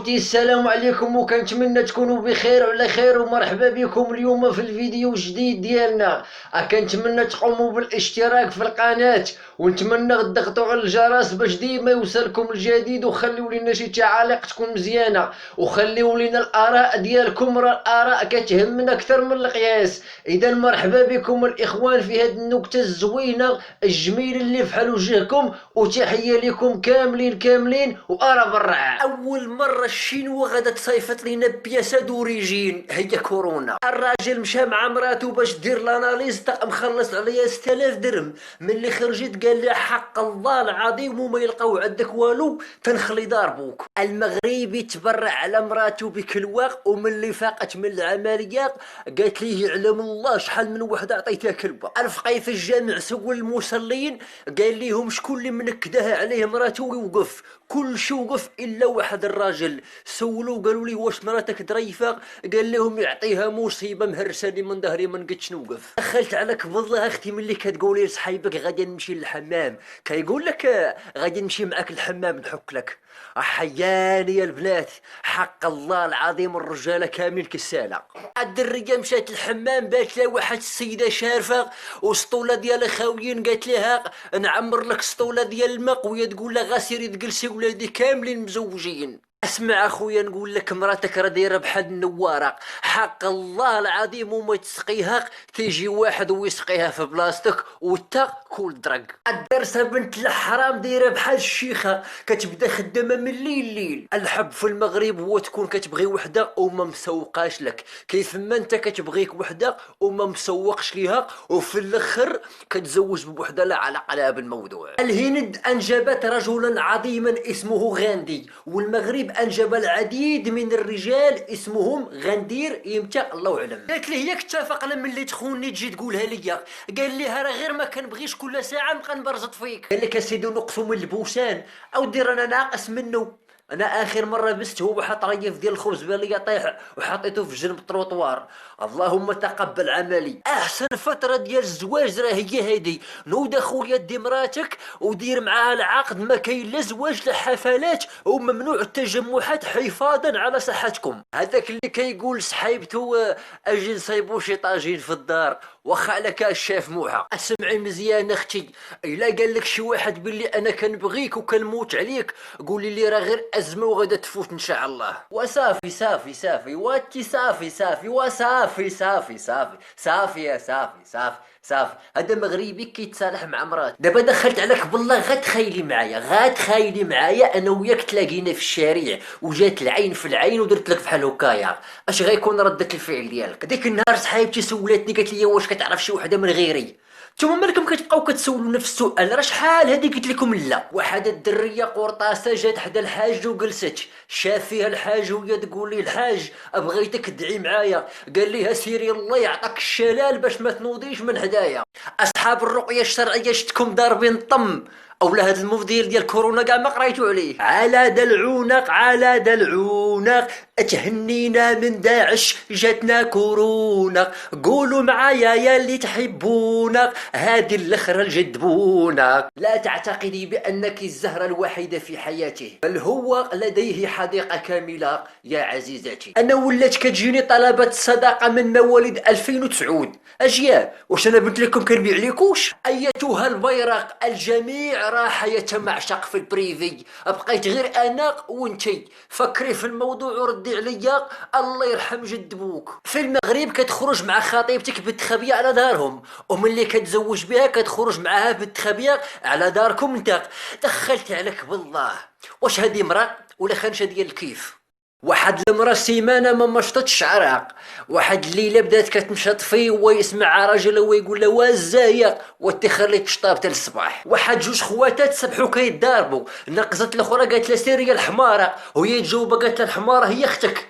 خوتي السلام عليكم، وكنتمنى تكونوا بخير وعلى خير، ومرحبا بكم اليوم في الفيديو الجديد ديالنا. كنتمنى تقوموا بالاشتراك في القناة، ونتمنى تضغطوا على الجرس باش ديما يوصلكم الجديد، وخليو لنا شي تعاليق تكون مزيانه، وخليو لنا الاراء ديالكم، راه الاراء كتهمنا اكثر من القياس. اذا مرحبا بكم الاخوان في هذه النكته الزوينه الجميله اللي فحال وجهكم، وتحيه لكم كاملين كاملين، وارا بالرعاع. اول مره الشينوا غادا تصيفط لينا بياسه دوريجين هي كورونا. الراجل مشى مع مراته باش دير لاناليز، مخلص عليا 6000 درهم. ملي خرجت قال لي حق الله العظيم وما يلقاو عندك والو تنخلي ضاربوك. المغربي تبرع على مراته بكلواق، وملي فاقت من العمليه قالت ليه يعلم الله شحال من وحده عطيتها كلبه. الفقيه في الجامع سول المصلين، قال لهم شكون اللي منكدها عليه مراته ويوقف. كل شي وقف الا واحد الراجل. سولوا قالوا لي واش مراتك ظريفه؟ قال لهم يعطيها مصيبه مهرساني من ظهري ما نقدش نوقف. دخلت على كبضها اختي ملي كتقولي لصحايبك غادي نمشي للحمام، كيقول لك غادي نمشي معاك الحمام نحك لك. حياني يا البنات، حق الله العظيم الرجاله كاملين كساله. الدريه مشات الحمام، بات لها واحد السيده شارفه وسطوله ديال خاويين، قالت لها نعمر لك سطوله ديال الماء، وهي تقول لها غاسيري تجلسي ولادي كاملين مزوجين. اسمع اخويا نقول لك، مراتك راه دايره بحال النواره، حق الله العظيم وما تسقيها تيجي واحد ويسقيها في بلاصتك وتا كول درق. الدرسه بنت الحرام دايره بحال الشيخه، كتبدا خدامه من الليل. الحب في المغرب هو تكون كتبغي وحده وما مسوقاش لك، كيف ما انت كتبغيك وحده وما مسوقش ليها، وفي الاخر كتزوج بوحده لا علاقه لها بالموضوع. الهند انجبت رجلا عظيما اسمه غاندي، والمغرب انجب العديد من الرجال اسمهم غندير يمتى الله اعلم. قالت لي ياك اتفقنا ملي تخوني تجي تقولها ليا؟ قال لي راه غير ما كنبغيش كل ساعه نبقى نبرزط فيك. قال لك اسيدي نقصوا من البوسان او دير انا ناقص منه. انا اخر مره بست هو حط رغيف ديال الخبز بالي طايح وحطيته في جنب التروطوار. اللهم تقبل عملي. احسن فتره ديال الزواج راه هي هذه. نوض اخويا دي مراتك ودير معاها العقد، ما كاين لا زواج لا حفلات، وممنوع التجمعات حفاظا على صحتكم. هذاك اللي كيقول صحيبته اجي نصايبو شي طاجين في الدار واخا على كاش شاف موحه. اسمعي مزيان اختي، الا قال لك شي واحد باللي انا كنبغيك وكنموت عليك، قولي لي راه غير ازمه وغادا تفوت ان شاء الله. وصافي صافي صافي واتي صافي صافي وصافي صافي صافي صافي يا صافي صافي صافي. هذا مغربي كيتصالح مع مراته. دابا دخلت عليك بالله، غتخايلي معايا انا وياك تلاقينا في الشارع وجات العين في العين ودرت لك بحال هكايا، اش غيكون ردة الفعل ديالك؟ ديك النهار صحايبتي سولاتني قالت لي واش كتعرف شي وحده من غيري؟ نتوما مالكم كتبقاو كتسولوا نفس السؤال؟ راه شحال هادي قلت لكم لا. واحد الدريه قرطاسه جات حدا الحاج وجلست، شاف فيها الحاج وهي تقول لي الحاج بغيتك تدعي معايا. قال ليها سيري الله يعطيك الشلال باش ما تنوضيش من هدايا. اصحاب الرقيه الشرعيه شتكم ضاربين طم، اولا هذا المفضيل ديال كورونا كاع ما قريتو عليه. على دلعونق على دلعونق تهنينا من داعش جاتنا كورونا، قولوا معايا يا اللي تحبونا هادي الاخرى الجدبونا. لا تعتقدي بانك الزهرة الوحيدة في حياته، بل هو لديه حديقة كاملة يا عزيزتي. انا ولات كتجيني طلبات الصداقة من مواليد 2009. اجيال واش انا بنت لكم كنبيع ليكوش؟ ايتها البيرق الجميع راح يتمعشق في البريفي، بقيت غير انا وانتي. فكري في الموضوع وردي عليا، الله يرحم جد بوك. في المغرب كتخرج مع خطيبتك بالتخبيه على دارهم، وملي كتزوج بها كتخرج معاها بالتخبيه على داركم انت. دخلت عليك بالله، واش هذه مرأة ولا خنشه ديال الكيف؟ واحد المرة سيمانة ما مشطتش شعرها، واحد الليلة بدات كتمشط فيه ويسمع راجل ويقول له وازايا وتخليت شطابت للصباح. واحد جوج خواتات سبحوا كيتضاربوا، نقزت الاخرى قالت لها سيري يا الحمارة، وهي تجاوبها قالت لها الحمارة هي اختك.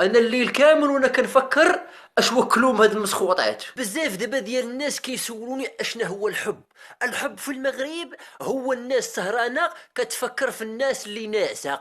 انا الليل كامل وانا كنفكر اش وكلوم هاد المسخوطات. بزاف دابا ديال الناس كيسولوني اشنا هو الحب. الحب في المغرب هو الناس سهرانه كتفكر في الناس اللي ناعسه.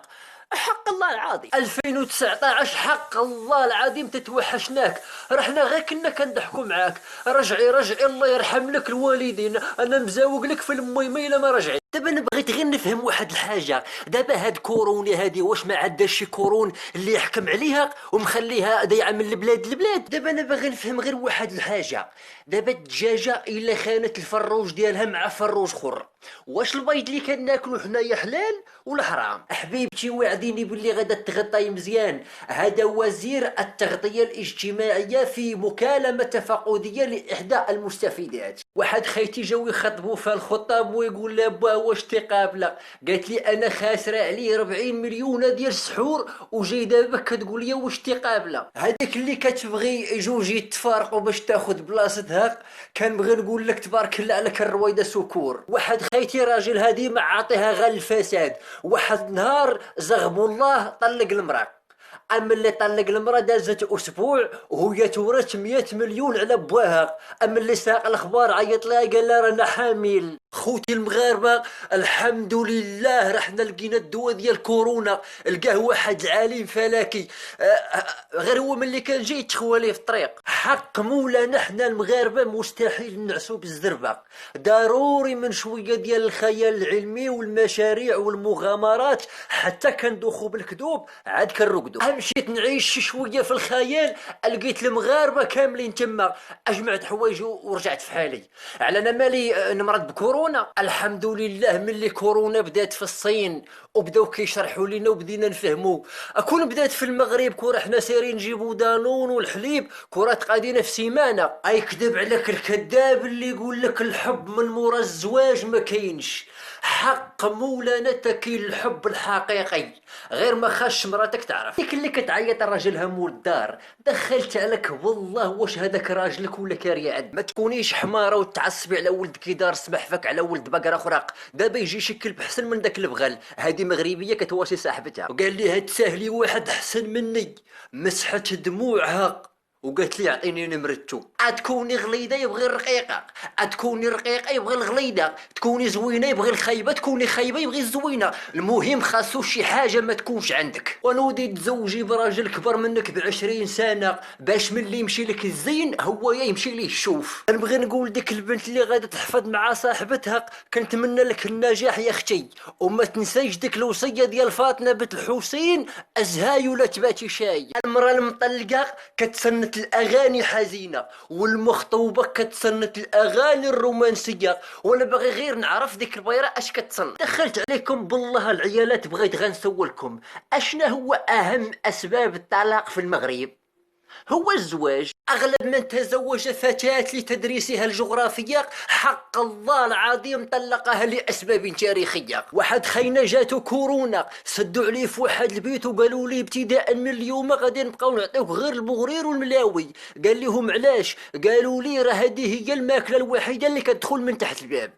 حق الله العظيم 2019 حق الله العظيم تتوحشناك، رحنا غير كنا كنضحكوا معاك. رجعي الله يرحم لك الوالدين، انا مزاوق لك في الميمه الا ما رجعي. دابا انا بغيت غير نفهم واحد الحاجه. دابا هاد كورونا هادي واش ما عندهاش شي كورون اللي يحكم عليها ومخليها ضيعه من البلاد؟ دابا انا باغي نفهم غير واحد الحاجه. دابا الدجاجه الا خانت الفروج ديالها مع فروج اخر، واش البيض اللي كناكلو حنايا حلال ولا حرام؟ حبيبتي وعديني باللي غادا تغطاي مزيان. هذا وزير التغطيه الاجتماعيه في مكالمه تفقديه لاحدى المستفيدات. واحد خيتي جاو يخطبوا فيها الخطاب ويقول لها با واش تقابله، قالت لي انا خاسره عليه 40 مليون ديال السحور وجاي دابا كتقول لي واش تقابله. هذيك اللي كتبغي جوج يتفارقوا باش تاخذ بلاصتها، كنبغي نقول لك تبارك الله عليك الرويده سكور. واحد خيتي راجل هادي ما عاطيها غير الفساد، واحد النهار زغبو الله طلق المراه. اما اللي طلق المراه دازت اسبوع وهي تورث 100 مليون على بواها. اما اللي ساق الاخبار عيط لها قال لها رانا حامل. خوتي المغاربه الحمد لله رحنا لقينا الدواء ديال كورونا، لقاه واحد العالم فلكي غير هو ملي كان جاي تخوالي في الطريق. حق مولانا حنا المغاربه مستحيل نعسو بالزربه، ضروري من شويه ديال الخيال العلمي والمشاريع والمغامرات حتى كندوخو بالكذوب عاد كنرقدو. مشيت نعيش شويه في الخيال لقيت المغاربه كاملين تما، اجمعت حوايج ورجعت في حالي. على انا مالي نمرض بكورونا؟ الحمد لله ملي كورونا بدات في الصين وبداو كيشرحوا لنا وبدينا نفهموا. اكون بدات في المغرب كون حنا سايرين نجيبوا دانون والحليب كره تقادينا في سيمانه. اي كذب عليك الكذاب اللي يقول لك الحب من مورا الزواج ما كاينش. حق مولانا تكين الحب الحقيقي، غير ما خاش مراتك تعرف. ديك اللي كتعيط راجلها مول الدار دخلت عليك والله واش هذاك راجلك ولا كريعد. ما تكونيش حماره وتعصبي على ولدك دار سمح فك على ولد بقره خراق. دابا يجي شي كلب حسن من داك البغل. هذه مغربيه كتواسي صاحبتها وقال لي هاد ساهلي واحد حسن مني، مسحت دموعها وقالت لي اعطيني نمرتو. تكوني غليظه يبغي الرقيقه، تكوني رقيقه يبغي الغليظه، تكوني زوينه يبغي الخايبه، تكوني خايبه يبغي الزوينه. المهم خاصو شي حاجه ما تكونش عندك. ونودي تزوجي براجل كبر منك ب20 سنه باش ملي يمشي لك الزين هو يمشي ليه الشوف. نبغي نقول ديك البنت اللي غادا تحفظ مع صاحبتها كنتمنى لك النجاح يا اختي، وما تنسايش ديك الوصيه ديال فاطمه بنت الحسين ازهاي ولا تباتي شاي. المراه المطلقه كتسنت الاغاني حزينه والمخطوبه كتصنت الاغاني الرومانسيه. وانا باغي غير نعرف ديك البيره اش كتصنت. دخلت عليكم بالله العيالات بغيت غنسولكم اشنا هو اهم اسباب الطلاق في المغرب؟ هو الزواج. اغلب من تزوج فتاة لتدريسها الجغرافية حق الله العظيم طلقها لاسباب تاريخية. واحد خينا جاتو كورونا سدوا عليه في واحد البيت وقالوا لي ابتداء من اليوم غادي نبقاو نعطيوك غير البغرير والملاوي. قال لهم علاش؟ قالوا لي راه هذه هي الماكلة الوحيدة اللي كتدخل من تحت الباب.